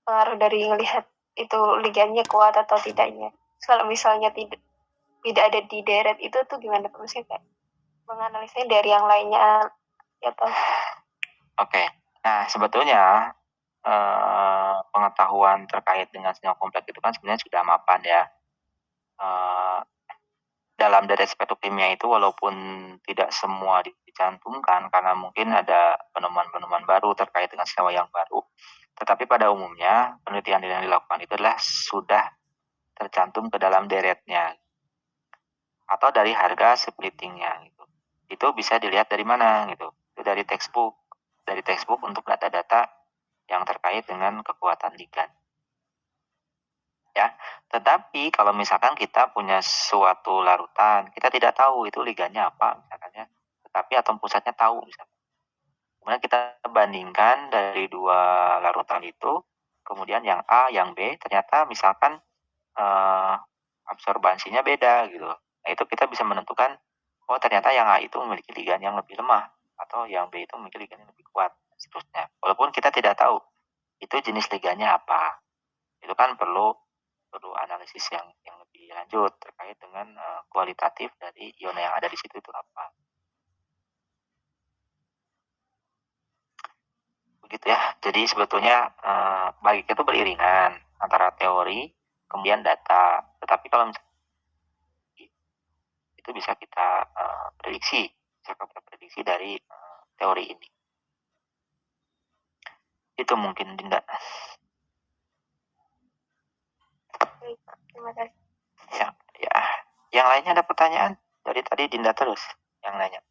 pengaruh dari melihat itu ligannya kuat atau tidaknya. Kalau misalnya tidak ada di deret itu tuh gimana Pak? Maksudnya kayak menganalisanya dari yang lainnya atau? Oke. Nah, sebetulnya pengetahuan terkait dengan senyawa kompleks itu kan sebenarnya sudah mapan ya. Dalam deret spektrokimia itu walaupun tidak semua dicantumkan karena mungkin ada penemuan-penemuan baru terkait dengan senyawa yang baru, tetapi pada umumnya penelitian yang dilakukan itu adalah sudah tercantum ke dalam deretnya atau dari harga splittingnya gitu. Itu bisa dilihat dari mana gitu? Itu dari textbook untuk data-data yang terkait dengan kekuatan ligan. Ya, tetapi kalau misalkan kita punya suatu larutan, kita tidak tahu itu ligannya apa misalkan ya, tetapi atom pusatnya tahu misalkan. Kemudian kita bandingkan dari dua larutan itu, kemudian yang A, yang B, ternyata misalkan absorbansinya beda gitu. Nah, itu kita bisa menentukan, oh ternyata yang A itu memiliki ligan yang lebih lemah, atau yang B itu memiliki ligan yang lebih kuat, seterusnya. Walaupun kita tidak tahu itu jenis ligannya apa, itu kan perlu analisis yang lebih lanjut terkait dengan kualitatif dari ion yang ada di situ itu apa. Begitu ya. Jadi sebetulnya bagi itu beriringan antara teori kemudian data. Tetapi kalau misalnya itu bisa kita prediksi dari teori ini. Itu mungkin Dinda. Terima kasih. Ya. Yang lainnya ada pertanyaan? Dari tadi Dinda terus yang nanya.